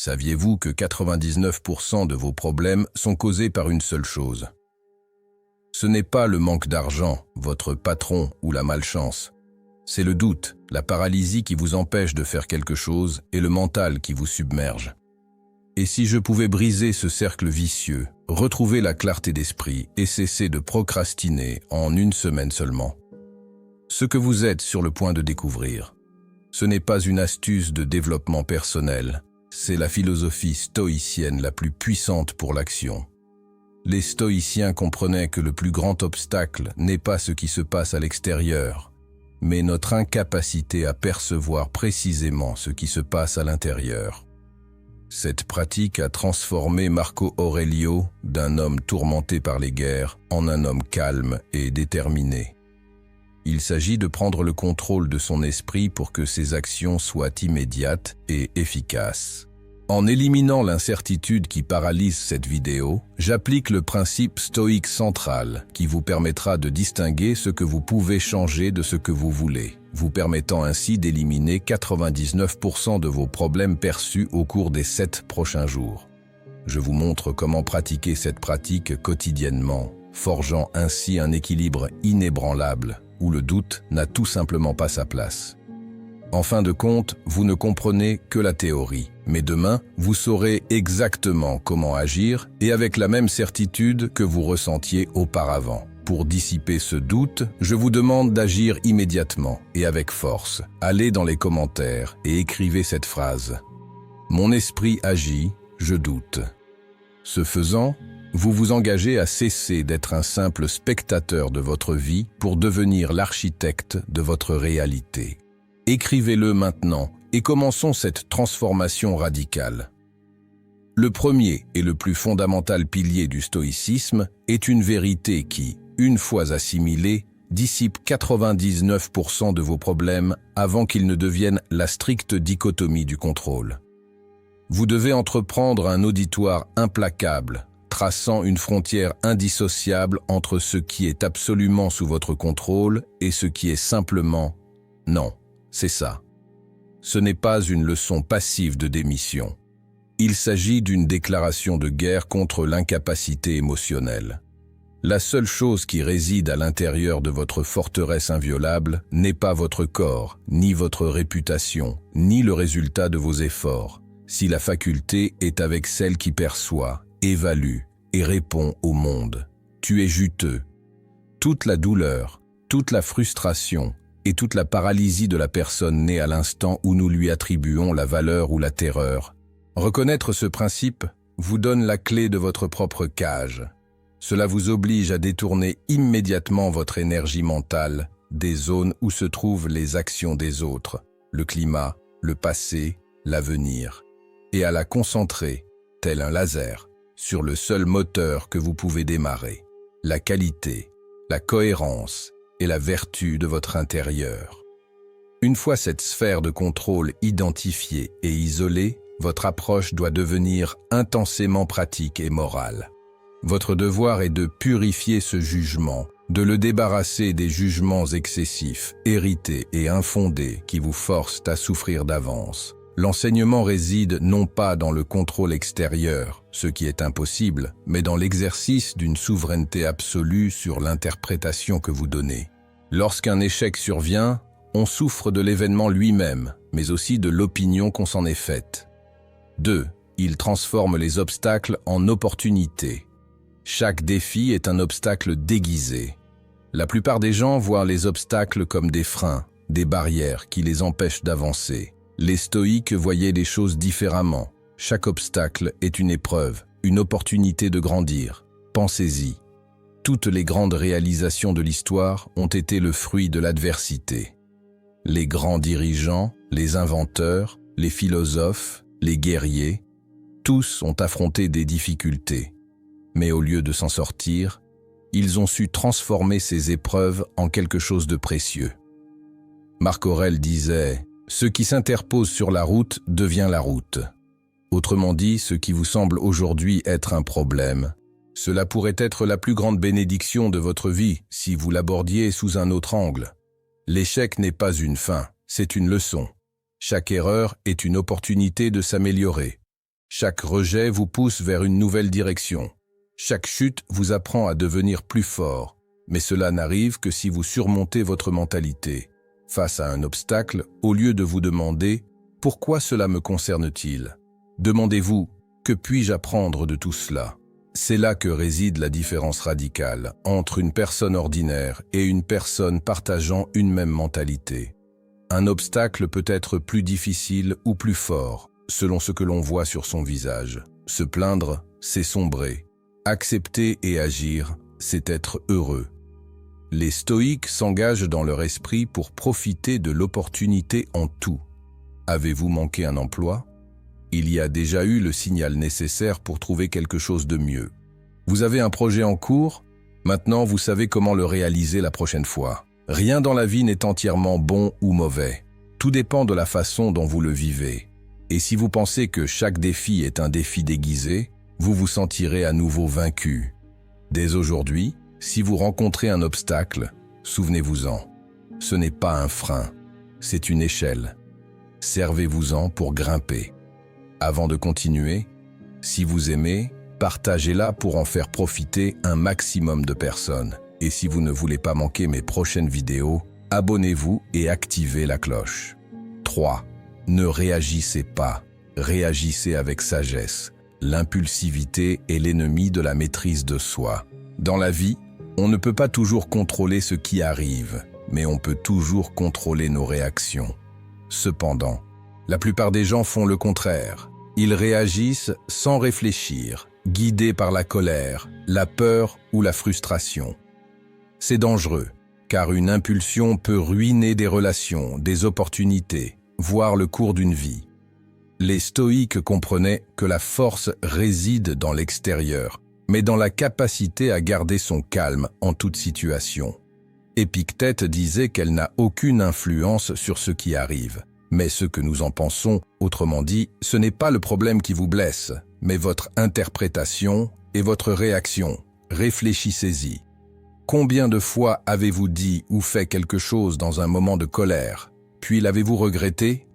Saviez-vous que 99% de vos problèmes sont causés par une seule chose? Ce n'est pas le manque d'argent, votre patron ou la malchance. C'est le doute, la paralysie qui vous empêche de faire quelque chose et le mental qui vous submerge. Et si je pouvais briser ce cercle vicieux, retrouver la clarté d'esprit et cesser de procrastiner en une semaine seulement? Ce que vous êtes sur le point de découvrir, ce n'est pas une astuce de développement personnel, c'est la philosophie stoïcienne la plus puissante pour l'action. Les stoïciens comprenaient que le plus grand obstacle n'est pas ce qui se passe à l'extérieur, mais notre incapacité à percevoir précisément ce qui se passe à l'intérieur. Cette pratique a transformé Marco Aurelio d'un homme tourmenté par les guerres en un homme calme et déterminé. Il s'agit de prendre le contrôle de son esprit pour que ses actions soient immédiates et efficaces. En éliminant l'incertitude qui paralyse cette vidéo, j'applique le principe stoïque central qui vous permettra de distinguer ce que vous pouvez changer de ce que vous voulez, vous permettant ainsi d'éliminer 99% de vos problèmes perçus au cours des 7 prochains jours. Je vous montre comment pratiquer cette pratique quotidiennement, forgeant ainsi un équilibre inébranlable où le doute n'a tout simplement pas sa place. En fin de compte, vous ne comprenez que la théorie, mais demain, vous saurez exactement comment agir et avec la même certitude que vous ressentiez auparavant. Pour dissiper ce doute, je vous demande d'agir immédiatement et avec force. Allez dans les commentaires et écrivez cette phrase. Mon esprit agit, je doute. Ce faisant, vous vous engagez à cesser d'être un simple spectateur de votre vie pour devenir l'architecte de votre réalité. Écrivez-le maintenant et commençons cette transformation radicale. Le premier et le plus fondamental pilier du stoïcisme est une vérité qui, une fois assimilée, dissipe 99% de vos problèmes avant qu'ils ne deviennent la stricte dichotomie du contrôle. Vous devez entreprendre un auditoire implacable, traçant une frontière indissociable entre ce qui est absolument sous votre contrôle et ce qui est simplement « non ». C'est ça. Ce n'est pas une leçon passive de démission. Il s'agit d'une déclaration de guerre contre l'incapacité émotionnelle. La seule chose qui réside à l'intérieur de votre forteresse inviolable n'est pas votre corps, ni votre réputation, ni le résultat de vos efforts. Si la faculté est avec celle qui perçoit, évalue et répond au monde, tu es juteux. Toute la douleur, toute la frustration, et toute la paralysie de la personne née à l'instant où nous lui attribuons la valeur ou la terreur. Reconnaître ce principe vous donne la clé de votre propre cage. Cela vous oblige à détourner immédiatement votre énergie mentale des zones où se trouvent les actions des autres, le climat, le passé, l'avenir, et à la concentrer, tel un laser, sur le seul moteur que vous pouvez démarrer, la qualité, la cohérence, et la vertu de votre intérieur. Une fois cette sphère de contrôle identifiée et isolée, votre approche doit devenir intensément pratique et morale. Votre devoir est de purifier ce jugement, de le débarrasser des jugements excessifs, hérités et infondés qui vous forcent à souffrir d'avance. L'enseignement réside non pas dans le contrôle extérieur, ce qui est impossible, mais dans l'exercice d'une souveraineté absolue sur l'interprétation que vous donnez. Lorsqu'un échec survient, on souffre de l'événement lui-même, mais aussi de l'opinion qu'on s'en est faite. 2. Il transforme les obstacles en opportunités. Chaque défi est un obstacle déguisé. La plupart des gens voient les obstacles comme des freins, des barrières qui les empêchent d'avancer. Les stoïques voyaient les choses différemment. Chaque obstacle est une épreuve, une opportunité de grandir. Pensez-y. Toutes les grandes réalisations de l'histoire ont été le fruit de l'adversité. Les grands dirigeants, les inventeurs, les philosophes, les guerriers, tous ont affronté des difficultés. Mais au lieu de s'en sortir, ils ont su transformer ces épreuves en quelque chose de précieux. Marc Aurèle disait « Ce qui s'interpose sur la route devient la route ». Autrement dit, ce qui vous semble aujourd'hui être un problème, cela pourrait être la plus grande bénédiction de votre vie si vous l'abordiez sous un autre angle. L'échec n'est pas une fin, c'est une leçon. Chaque erreur est une opportunité de s'améliorer. Chaque rejet vous pousse vers une nouvelle direction. Chaque chute vous apprend à devenir plus fort, mais cela n'arrive que si vous surmontez votre mentalité. Face à un obstacle, au lieu de vous demander « Pourquoi cela me concerne-t-il ?» demandez-vous « Que puis-je apprendre de tout cela ?» C'est là que réside la différence radicale entre une personne ordinaire et une personne partageant une même mentalité. Un obstacle peut être plus difficile ou plus fort, selon ce que l'on voit sur son visage. Se plaindre, c'est sombrer. Accepter et agir, c'est être heureux. Les stoïques s'engagent dans leur esprit pour profiter de l'opportunité en tout. Avez-vous manqué un emploi ? Il y a déjà eu le signal nécessaire pour trouver quelque chose de mieux. Vous avez un projet en cours ? Maintenant, vous savez comment le réaliser la prochaine fois. Rien dans la vie n'est entièrement bon ou mauvais. Tout dépend de la façon dont vous le vivez. Et si vous pensez que chaque défi est un défi déguisé, vous vous sentirez à nouveau vaincu. Dès aujourd'hui, si vous rencontrez un obstacle, souvenez-vous-en. Ce n'est pas un frein, c'est une échelle. Servez-vous-en pour grimper. Avant de continuer, si vous aimez, partagez-la pour en faire profiter un maximum de personnes. Et si vous ne voulez pas manquer mes prochaines vidéos, abonnez-vous et activez la cloche. 3. Ne réagissez pas, réagissez avec sagesse. L'impulsivité est l'ennemi de la maîtrise de soi. Dans la vie, on ne peut pas toujours contrôler ce qui arrive, mais on peut toujours contrôler nos réactions. Cependant, la plupart des gens font le contraire. Ils réagissent sans réfléchir, guidés par la colère, la peur ou la frustration. C'est dangereux, car une impulsion peut ruiner des relations, des opportunités, voire le cours d'une vie. Les stoïques comprenaient que la force réside dans l'extérieur, mais dans la capacité à garder son calme en toute situation. Épictète disait qu'elle n'a aucune influence sur ce qui arrive. Mais ce que nous en pensons, autrement dit, ce n'est pas le problème qui vous blesse, mais votre interprétation et votre réaction. Réfléchissez-y. Combien de fois avez-vous dit ou fait quelque chose dans un moment de colère, puis l'avez-vous regretté ?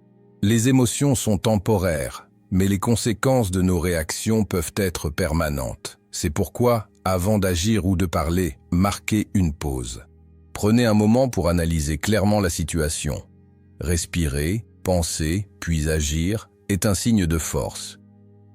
Les émotions sont temporaires, mais les conséquences de nos réactions peuvent être permanentes. C'est pourquoi, avant d'agir ou de parler, marquez une pause. Prenez un moment pour analyser clairement la situation. Respirer, penser, puis agir est un signe de force.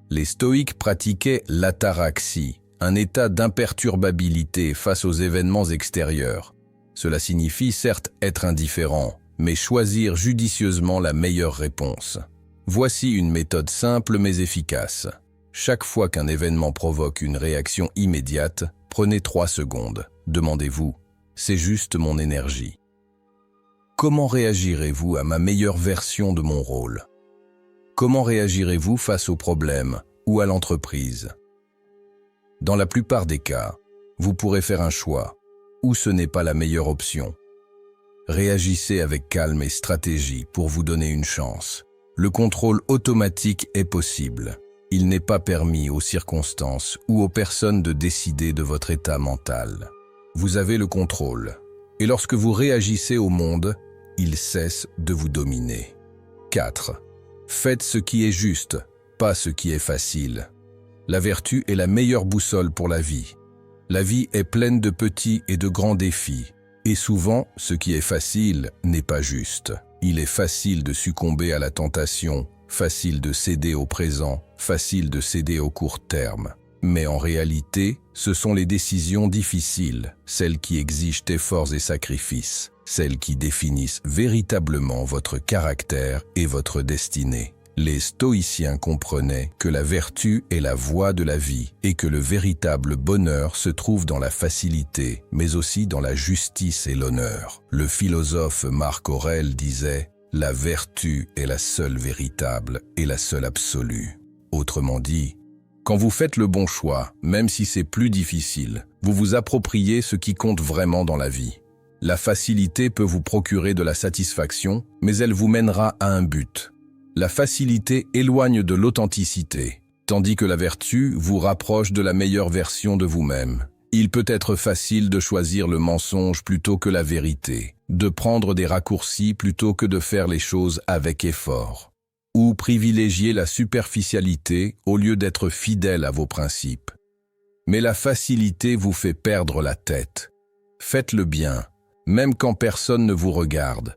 Les stoïques pratiquaient l'ataraxie, un état d'imperturbabilité face aux événements extérieurs. Cela signifie certes être indifférent, mais choisir judicieusement la meilleure réponse. Voici une méthode simple mais efficace. Chaque fois qu'un événement provoque une réaction immédiate, prenez 3 secondes. Demandez-vous, c'est juste mon énergie. Comment réagirez-vous à ma meilleure version de mon rôle ? Comment réagirez-vous face aux problèmes ou à l'entreprise ? Dans la plupart des cas, vous pourrez faire un choix, ou ce n'est pas la meilleure option. Réagissez avec calme et stratégie pour vous donner une chance. Le contrôle automatique est possible. Il n'est pas permis aux circonstances ou aux personnes de décider de votre état mental. Vous avez le contrôle. Et lorsque vous réagissez au monde, il cesse de vous dominer. 4. Faites ce qui est juste, pas ce qui est facile. La vertu est la meilleure boussole pour la vie. La vie est pleine de petits et de grands défis. Et souvent, ce qui est facile n'est pas juste. Il est facile de succomber à la tentation, facile de céder au présent, facile de céder au court terme. Mais en réalité, ce sont les décisions difficiles, celles qui exigent efforts et sacrifices, celles qui définissent véritablement votre caractère et votre destinée. Les stoïciens comprenaient que la vertu est la voie de la vie et que le véritable bonheur se trouve dans la facilité, mais aussi dans la justice et l'honneur. Le philosophe Marc Aurèle disait « La vertu est la seule véritable et la seule absolue ». Autrement dit, quand vous faites le bon choix, même si c'est plus difficile, vous vous appropriez ce qui compte vraiment dans la vie. La facilité peut vous procurer de la satisfaction, mais elle vous mènera à un but. La facilité éloigne de l'authenticité, tandis que la vertu vous rapproche de la meilleure version de vous-même. Il peut être facile de choisir le mensonge plutôt que la vérité, de prendre des raccourcis plutôt que de faire les choses avec effort. ou privilégiez la superficialité au lieu d'être fidèle à vos principes. Mais la facilité vous fait perdre la tête. Faites le bien, même quand personne ne vous regarde.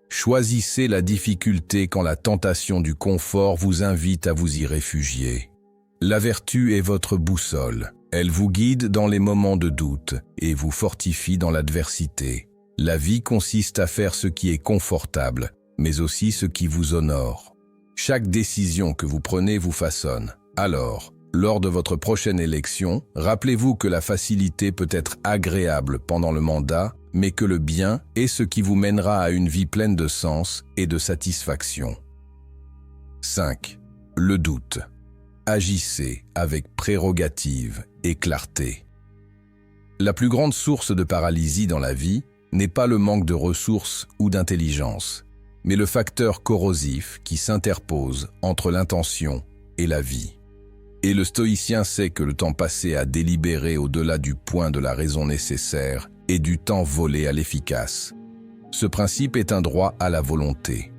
Choisissez la difficulté quand la tentation du confort vous invite à vous y réfugier. La vertu est votre boussole. Elle vous guide dans les moments de doute et vous fortifie dans l'adversité. La vie consiste à faire ce qui est confortable, mais aussi ce qui vous honore. Chaque décision que vous prenez vous façonne. Alors, lors de votre prochaine élection, rappelez-vous que la facilité peut être agréable pendant le mandat, mais que le bien est ce qui vous mènera à une vie pleine de sens et de satisfaction. 5. Le doute. Agissez avec prérogative et clarté. La plus grande source de paralysie dans la vie n'est pas le manque de ressources ou d'intelligence, mais le facteur corrosif qui s'interpose entre l'intention et la vie. Et le stoïcien sait que le temps passé à délibérer au-delà du point de la raison nécessaire est du temps volé à l'efficace. Ce principe est un droit à la volonté.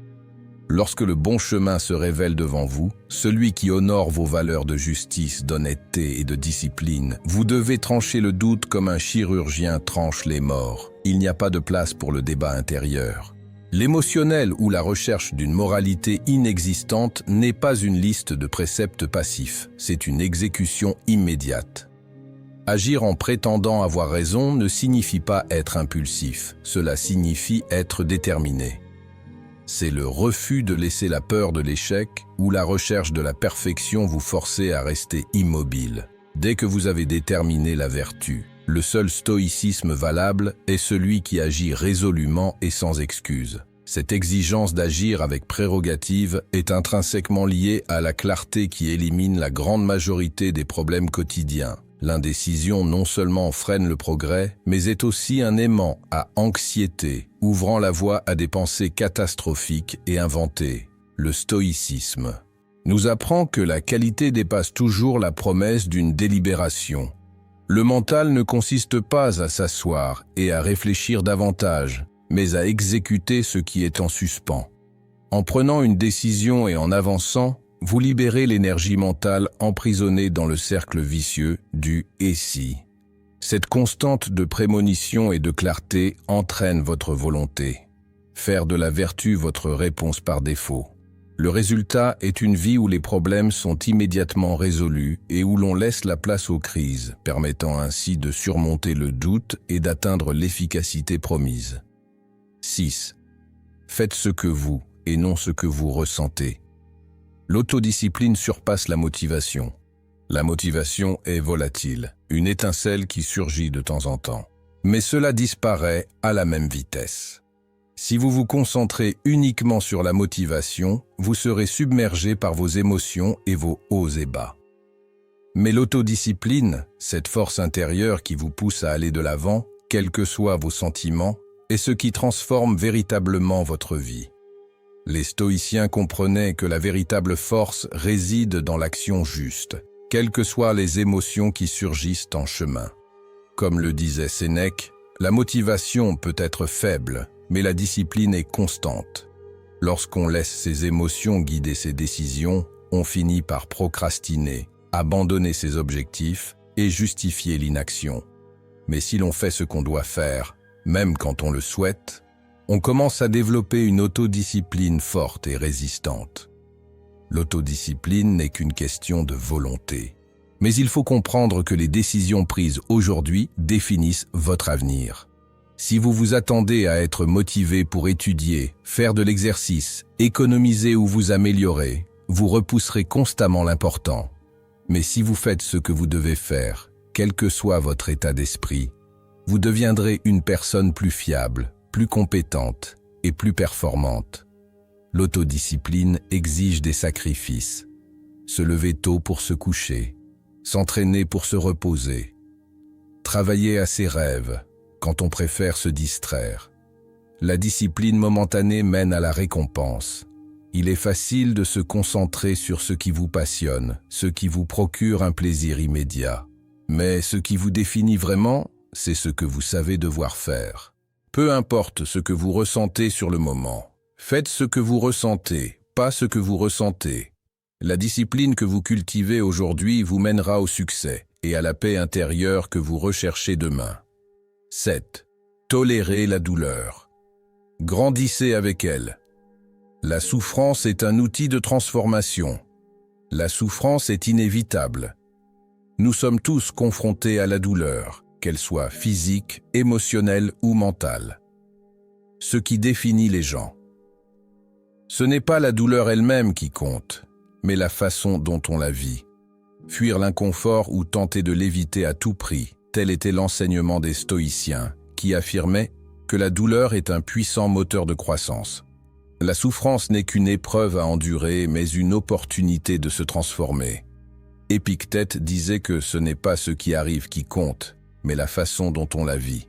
Lorsque le bon chemin se révèle devant vous, celui qui honore vos valeurs de justice, d'honnêteté et de discipline, vous devez trancher le doute comme un chirurgien tranche les morts. Il n'y a pas de place pour le débat intérieur. L'émotionnel ou la recherche d'une moralité inexistante n'est pas une liste de préceptes passifs, c'est une exécution immédiate. Agir en prétendant avoir raison ne signifie pas être impulsif, cela signifie être déterminé. C'est le refus de laisser la peur de l'échec ou la recherche de la perfection vous forcer à rester immobile. Dès que vous avez déterminé la vertu, le seul stoïcisme valable est celui qui agit résolument et sans excuse. Cette exigence d'agir avec prérogative est intrinsèquement liée à la clarté qui élimine la grande majorité des problèmes quotidiens. L'indécision non seulement freine le progrès, mais est aussi un aimant à anxiété, ouvrant la voie à des pensées catastrophiques et inventées. Le stoïcisme nous apprend que la qualité dépasse toujours la promesse d'une délibération. Le mental ne consiste pas à s'asseoir et à réfléchir davantage, mais à exécuter ce qui est en suspens. En prenant une décision et en avançant, vous libérez l'énergie mentale emprisonnée dans le cercle vicieux du « et si ». Cette constante de prémonition et de clarté entraîne votre volonté. Faire de la vertu votre réponse par défaut. Le résultat est une vie où les problèmes sont immédiatement résolus et où l'on laisse la place aux crises, permettant ainsi de surmonter le doute et d'atteindre l'efficacité promise. 6. Faites ce que vous et non ce que vous ressentez. L'autodiscipline surpasse la motivation. La motivation est volatile, une étincelle qui surgit de temps en temps. Mais cela disparaît à la même vitesse. Si vous vous concentrez uniquement sur la motivation, vous serez submergé par vos émotions et vos hauts et bas. Mais l'autodiscipline, cette force intérieure qui vous pousse à aller de l'avant, quels que soient vos sentiments, est ce qui transforme véritablement votre vie. Les stoïciens comprenaient que la véritable force réside dans l'action juste, quelles que soient les émotions qui surgissent en chemin. Comme le disait Sénèque, la motivation peut être faible, mais la discipline est constante. Lorsqu'on laisse ses émotions guider ses décisions, on finit par procrastiner, abandonner ses objectifs et justifier l'inaction. Mais si l'on fait ce qu'on doit faire, même quand on le souhaite, on commence à développer une autodiscipline forte et résistante. L'autodiscipline n'est qu'une question de volonté. Mais il faut comprendre que les décisions prises aujourd'hui définissent votre avenir. Si vous vous attendez à être motivé pour étudier, faire de l'exercice, économiser ou vous améliorer, vous repousserez constamment l'important. Mais si vous faites ce que vous devez faire, quel que soit votre état d'esprit, vous deviendrez une personne plus fiable, plus compétente et plus performante. L'autodiscipline exige des sacrifices. Se lever tôt pour se coucher, s'entraîner pour se reposer, travailler à ses rêves quand on préfère se distraire. La discipline momentanée mène à la récompense. Il est facile de se concentrer sur ce qui vous passionne, ce qui vous procure un plaisir immédiat. Mais ce qui vous définit vraiment, c'est ce que vous savez devoir faire. Peu importe ce que vous ressentez sur le moment, faites ce que vous ressentez, pas ce que vous ressentez. La discipline que vous cultivez aujourd'hui vous mènera au succès et à la paix intérieure que vous recherchez demain. 7. Tolérez la douleur. Grandissez avec elle. La souffrance est un outil de transformation. La souffrance est inévitable. Nous sommes tous confrontés à la douleur, qu'elle soit physique, émotionnelle ou mentale. Ce qui définit les gens. Ce n'est pas la douleur elle-même qui compte, mais la façon dont on la vit. Fuir l'inconfort ou tenter de l'éviter à tout prix, tel était l'enseignement des stoïciens, qui affirmaient que la douleur est un puissant moteur de croissance. La souffrance n'est qu'une épreuve à endurer, mais une opportunité de se transformer. Épictète disait que ce n'est pas ce qui arrive qui compte, mais la façon dont on la vit.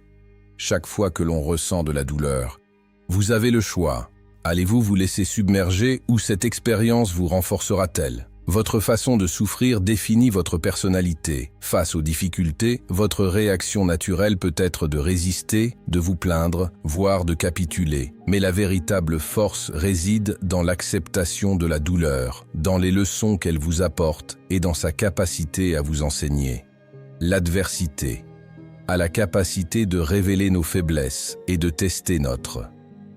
Chaque fois que l'on ressent de la douleur, vous avez le choix. Allez-vous vous laisser submerger ou cette expérience vous renforcera-t-elle? Votre façon de souffrir définit votre personnalité. Face aux difficultés, votre réaction naturelle peut être de résister, de vous plaindre, voire de capituler. Mais la véritable force réside dans l'acceptation de la douleur, dans les leçons qu'elle vous apporte et dans sa capacité à vous enseigner. L'adversité a la capacité de révéler nos faiblesses et de tester notre.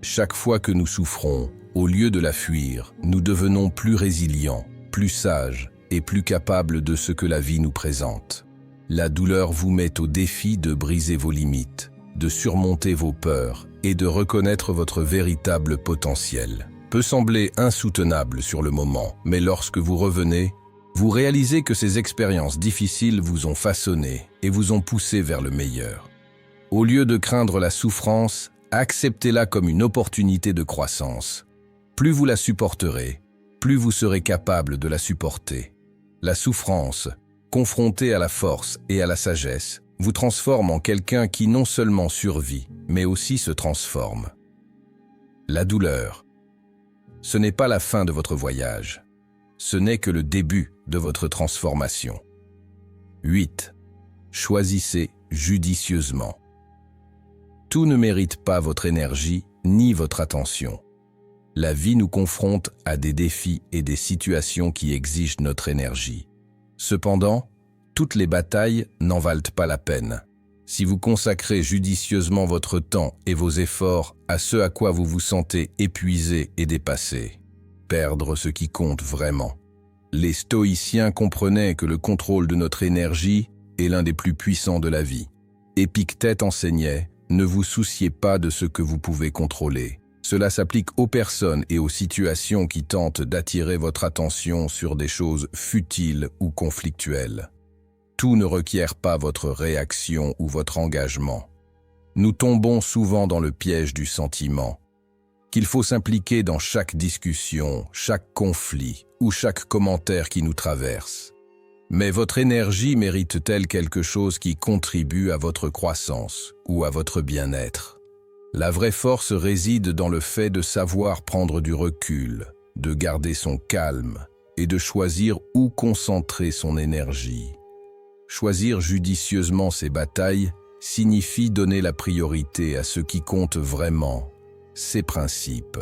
Chaque fois que nous souffrons, au lieu de la fuir, nous devenons plus résilients, plus sages et plus capables de ce que la vie nous présente. La douleur vous met au défi de briser vos limites, de surmonter vos peurs et de reconnaître votre véritable potentiel. Peut sembler insoutenable sur le moment, mais lorsque vous revenez, vous réalisez que ces expériences difficiles vous ont façonné et vous ont poussé vers le meilleur. Au lieu de craindre la souffrance, acceptez-la comme une opportunité de croissance. Plus vous la supporterez, plus vous serez capable de la supporter. La souffrance, confrontée à la force et à la sagesse, vous transforme en quelqu'un qui non seulement survit, mais aussi se transforme. La douleur, ce n'est pas la fin de votre voyage. Ce n'est que le début de votre transformation. 8. Choisissez judicieusement. Tout ne mérite pas votre énergie ni votre attention. La vie nous confronte à des défis et des situations qui exigent notre énergie. Cependant, toutes les batailles n'en valent pas la peine. Si vous consacrez judicieusement votre temps et vos efforts à ce à quoi vous vous sentez épuisé et dépassé, perdre ce qui compte vraiment. Les stoïciens comprenaient que le contrôle de notre énergie est l'un des plus puissants de la vie. Épictète enseignait « Ne vous souciez pas de ce que vous pouvez contrôler ». Cela s'applique aux personnes et aux situations qui tentent d'attirer votre attention sur des choses futiles ou conflictuelles. Tout ne requiert pas votre réaction ou votre engagement. Nous tombons souvent dans le piège du sentiment, qu'il faut s'impliquer dans chaque discussion, chaque conflit ou chaque commentaire qui nous traverse. Mais votre énergie mérite-t-elle quelque chose qui contribue à votre croissance ou à votre bien-être? La vraie force réside dans le fait de savoir prendre du recul, de garder son calme et de choisir où concentrer son énergie. Choisir judicieusement ses batailles signifie donner la priorité à ce qui compte vraiment, ses principes,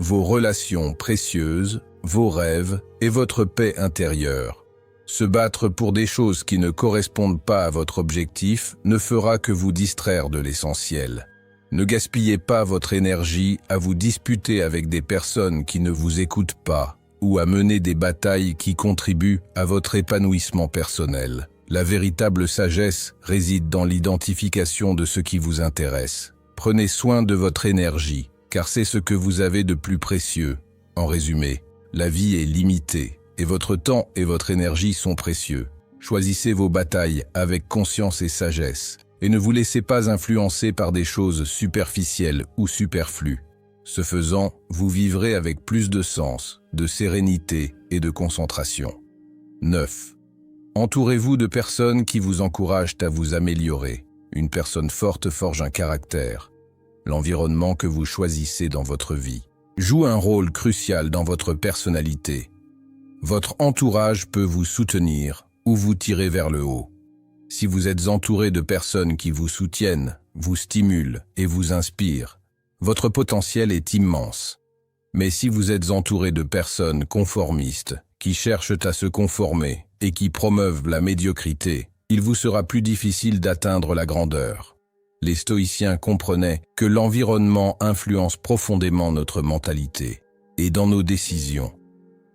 vos relations précieuses, vos rêves et votre paix intérieure. Se battre pour des choses qui ne correspondent pas à votre objectif ne fera que vous distraire de l'essentiel. Ne gaspillez pas votre énergie à vous disputer avec des personnes qui ne vous écoutent pas ou à mener des batailles qui contribuent à votre épanouissement personnel. La véritable sagesse réside dans l'identification de ce qui vous intéresse. Prenez soin de votre énergie, car c'est ce que vous avez de plus précieux. En résumé, la vie est limitée et votre temps et votre énergie sont précieux. Choisissez vos batailles avec conscience et sagesse. Et ne vous laissez pas influencer par des choses superficielles ou superflues. Ce faisant, vous vivrez avec plus de sens, de sérénité et de concentration. 9. Entourez-vous de personnes qui vous encouragent à vous améliorer. Une personne forte forge un caractère. L'environnement que vous choisissez dans votre vie joue un rôle crucial dans votre personnalité. Votre entourage peut vous soutenir ou vous tirer vers le haut. Si vous êtes entouré de personnes qui vous soutiennent, vous stimulent et vous inspirent, votre potentiel est immense. Mais si vous êtes entouré de personnes conformistes, qui cherchent à se conformer et qui promeuvent la médiocrité, il vous sera plus difficile d'atteindre la grandeur. Les stoïciens comprenaient que l'environnement influence profondément notre mentalité et dans nos décisions.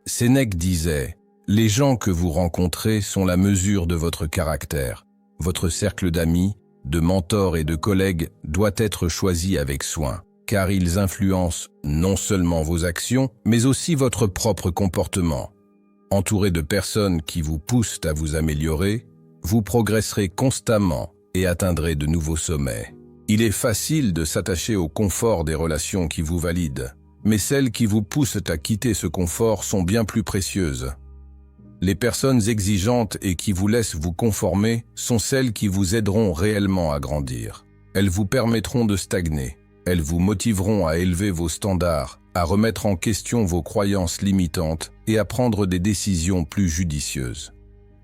Sénèque disait « Les gens que vous rencontrez sont la mesure de votre caractère. Votre cercle d'amis, de mentors et de collègues doit être choisi avec soin, car ils influencent non seulement vos actions, mais aussi votre propre comportement. Entouré de personnes qui vous poussent à vous améliorer, vous progresserez constamment et atteindrez de nouveaux sommets. Il est facile de s'attacher au confort des relations qui vous valident, mais celles qui vous poussent à quitter ce confort sont bien plus précieuses. Les personnes exigeantes et qui vous laissent vous conformer sont celles qui vous aideront réellement à grandir. Elles vous permettront de stagner. Elles vous motiveront à élever vos standards, à remettre en question vos croyances limitantes et à prendre des décisions plus judicieuses.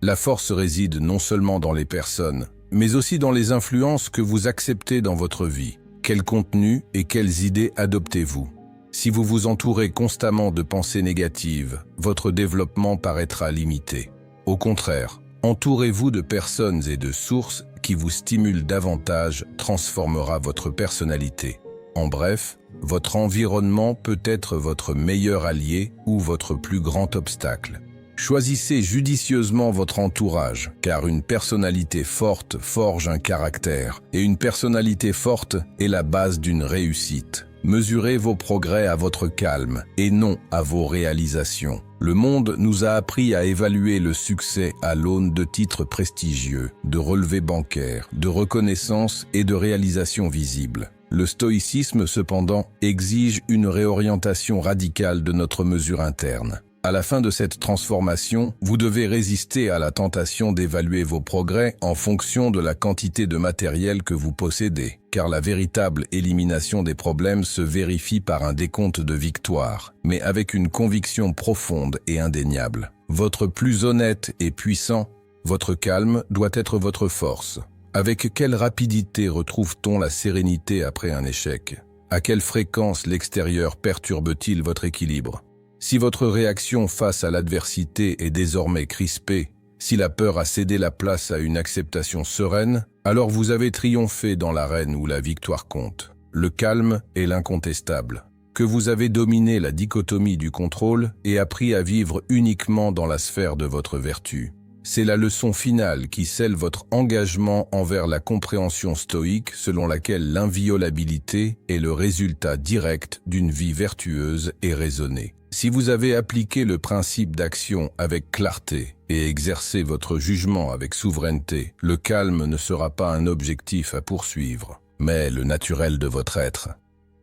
La force réside non seulement dans les personnes, mais aussi dans les influences que vous acceptez dans votre vie. Quel contenu et quelles idées adoptez-vous? Si vous vous entourez constamment de pensées négatives, votre développement paraîtra limité. Au contraire, entourez-vous de personnes et de sources qui vous stimulent davantage, transformera votre personnalité. En bref, votre environnement peut être votre meilleur allié ou votre plus grand obstacle. Choisissez judicieusement votre entourage, car une personnalité forte forge un caractère, et une personnalité forte est la base d'une réussite. Mesurez vos progrès à votre calme, et non à vos réalisations. Le monde nous a appris à évaluer le succès à l'aune de titres prestigieux, de relevés bancaires, de reconnaissance et de réalisations visibles. Le stoïcisme, cependant, exige une réorientation radicale de notre mesure interne. À la fin de cette transformation, vous devez résister à la tentation d'évaluer vos progrès en fonction de la quantité de matériel que vous possédez, car la véritable élimination des problèmes se vérifie par un décompte de victoires, mais avec une conviction profonde et indéniable. Votre plus honnête et puissant, votre calme doit être votre force. Avec quelle rapidité retrouve-t-on la sérénité après un échec? À quelle fréquence l'extérieur perturbe-t-il votre équilibre? Si votre réaction face à l'adversité est désormais crispée, si la peur a cédé la place à une acceptation sereine, alors vous avez triomphé dans l'arène où la victoire compte. Le calme est l'incontestable. Que vous avez dominé la dichotomie du contrôle et appris à vivre uniquement dans la sphère de votre vertu. C'est la leçon finale qui scelle votre engagement envers la compréhension stoïque selon laquelle l'inviolabilité est le résultat direct d'une vie vertueuse et raisonnée. Si vous avez appliqué le principe d'action avec clarté et exercé votre jugement avec souveraineté, le calme ne sera pas un objectif à poursuivre, mais le naturel de votre être.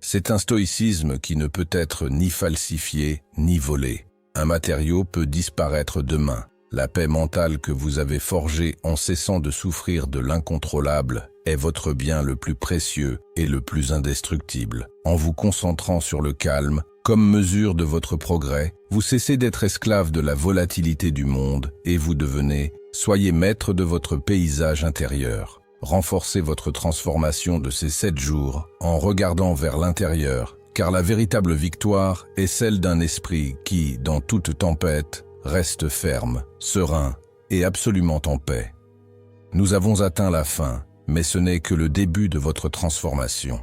C'est un stoïcisme qui ne peut être ni falsifié ni volé. Un matériau peut disparaître demain. La paix mentale que vous avez forgée en cessant de souffrir de l'incontrôlable est votre bien le plus précieux et le plus indestructible. En vous concentrant sur le calme, comme mesure de votre progrès, vous cessez d'être esclave de la volatilité du monde et vous devenez, soyez maître de votre paysage intérieur. Renforcez votre transformation de ces 7 jours en regardant vers l'intérieur, car la véritable victoire est celle d'un esprit qui, dans toute tempête, reste ferme, serein et absolument en paix. Nous avons atteint la fin, mais ce n'est que le début de votre transformation.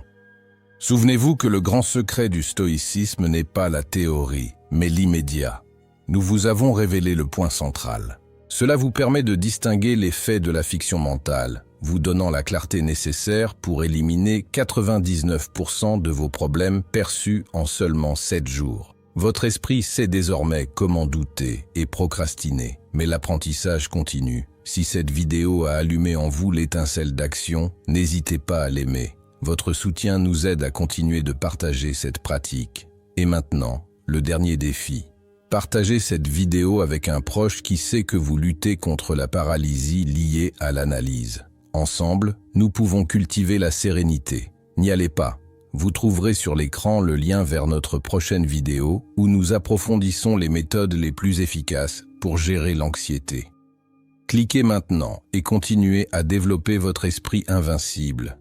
Souvenez-vous que le grand secret du stoïcisme n'est pas la théorie, mais l'immédiat. Nous vous avons révélé le point central. Cela vous permet de distinguer les faits de la fiction mentale, vous donnant la clarté nécessaire pour éliminer 99% de vos problèmes perçus en seulement 7 jours. Votre esprit sait désormais comment douter et procrastiner, mais l'apprentissage continue. Si cette vidéo a allumé en vous l'étincelle d'action, n'hésitez pas à l'aimer. Votre soutien nous aide à continuer de partager cette pratique. Et maintenant, le dernier défi. Partagez cette vidéo avec un proche qui sait que vous luttez contre la paralysie liée à l'analyse. Ensemble, nous pouvons cultiver la sérénité. N'y allez pas. Vous trouverez sur l'écran le lien vers notre prochaine vidéo où nous approfondissons les méthodes les plus efficaces pour gérer l'anxiété. Cliquez maintenant et continuez à développer votre esprit invincible.